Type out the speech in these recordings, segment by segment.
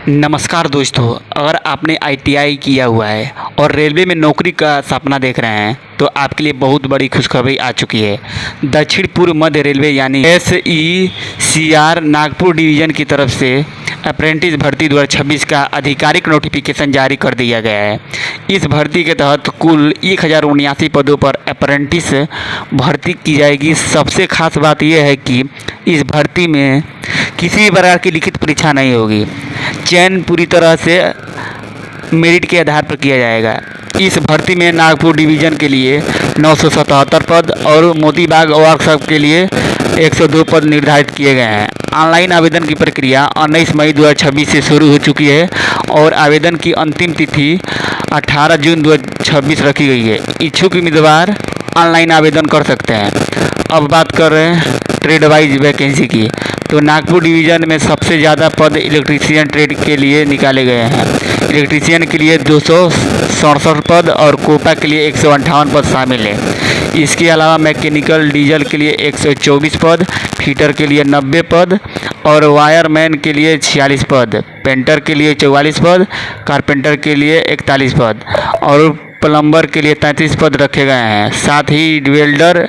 नमस्कार दोस्तों, अगर आपने आईटीआई किया हुआ है और रेलवे में नौकरी का सपना देख रहे हैं तो आपके लिए बहुत बड़ी खुशखबरी आ चुकी है। दक्षिण पूर्व मध्य रेलवे यानी SECR नागपुर डिवीज़न की तरफ से अप्रेंटिस भर्ती 2026 का आधिकारिक नोटिफिकेशन जारी कर दिया गया है। इस भर्ती के तहत कुल 1079 पदों पर अप्रेंटिस भर्ती की जाएगी। सबसे खास बात यह है कि इस भर्ती में किसी भी प्रकार की लिखित परीक्षा नहीं होगी। चयन पूरी तरह से मेरिट के आधार पर किया जाएगा। इस भर्ती में नागपुर डिवीज़न के लिए 977 पद और मोतीबाग वर्कशॉप के लिए 102 पद निर्धारित किए गए हैं। ऑनलाइन आवेदन की प्रक्रिया 19 मई 2026 से शुरू हो चुकी है और आवेदन की अंतिम तिथि 18 जून 2026 रखी गई है। इच्छुक उम्मीदवार ऑनलाइन आवेदन कर सकते हैं। अब बात कर रहे हैं ट्रेड वाइज वैकेंसी की, तो नागपुर डिवीज़न में सबसे ज़्यादा पद इलेक्ट्रीशियन ट्रेड के लिए निकाले गए हैं। इलेक्ट्रीशियन के लिए 267 पद और कोपा के लिए 158 पद शामिल है। इसके अलावा मैकेनिकल डीजल के लिए 124 पद, फीटर के लिए 90 पद और वायरमैन के लिए 46 पद, पेंटर के लिए 44 पद, कारपेंटर के लिए 41 पद और प्लम्बर के लिए 33 पद रखे गए हैं। साथ ही welder,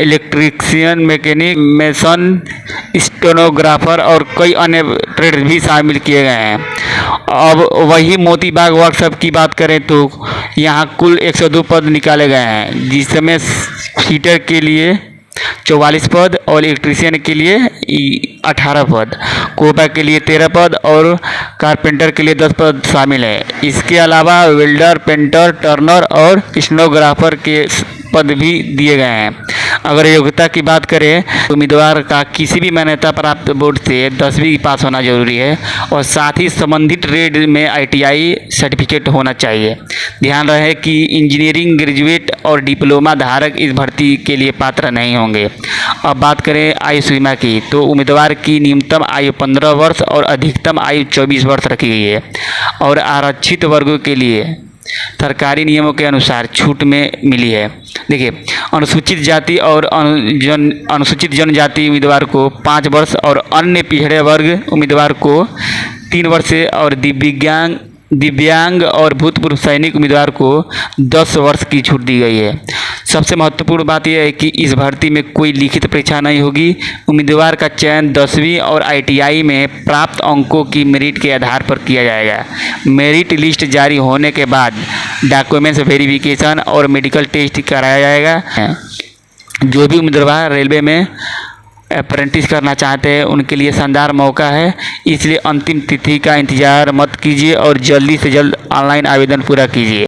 electrician, mechanic, mason, stenographer और कई अन्य ट्रेड भी शामिल किए गए हैं। अब वही मोतीबाग वर्कशॉप की बात करें तो यहाँ कुल 102 पद निकाले गए हैं, जिसमें फीटर के लिए 44 पद और इलेक्ट्रीशियन के लिए 18 पद, कोपा के लिए 13 पद और कारपेंटर के लिए 10 पद शामिल है। इसके अलावा वेल्डर, पेंटर, टर्नर और स्टेनोग्राफर के पद भी दिए गए हैं। अगर योग्यता की बात करें तो उम्मीदवार का किसी भी मान्यता प्राप्त बोर्ड से 10वीं पास होना जरूरी है और साथ ही संबंधित ट्रेड में आईटीआई सर्टिफिकेट होना चाहिए। ध्यान रहे कि इंजीनियरिंग ग्रेजुएट और डिप्लोमा धारक इस भर्ती के लिए पात्र नहीं होंगे। अब बात करें आयु सीमा की, तो उम्मीदवार की न्यूनतम आयु 15 वर्ष और अधिकतम आयु 24 वर्ष रखी गई है और आरक्षित वर्गों के लिए सरकारी नियमों के अनुसार छूट में मिली है। देखिए, अनुसूचित जाति और अनुसूचित जनजाति उम्मीदवार को 5 वर्ष और अन्य पिछड़े वर्ग उम्मीदवार को 3 वर्ष और दिव्यांग और भूतपूर्व सैनिक उम्मीदवार को 10 वर्ष की छूट दी गई है। सबसे महत्वपूर्ण बात यह है कि इस भर्ती में कोई लिखित परीक्षा नहीं होगी। उम्मीदवार का चयन 10वीं और आईटीआई में प्राप्त अंकों की मेरिट के आधार पर किया जाएगा। मेरिट लिस्ट जारी होने के बाद डॉक्यूमेंट्स वेरिफिकेशन और मेडिकल टेस्ट कराया जाएगा। जो भी उम्मीदवार रेलवे में अप्रेंटिस करना चाहते हैं उनके लिए शानदार मौका है, इसलिए अंतिम तिथि का इंतज़ार मत कीजिए और जल्दी से जल्द ऑनलाइन आवेदन पूरा कीजिए।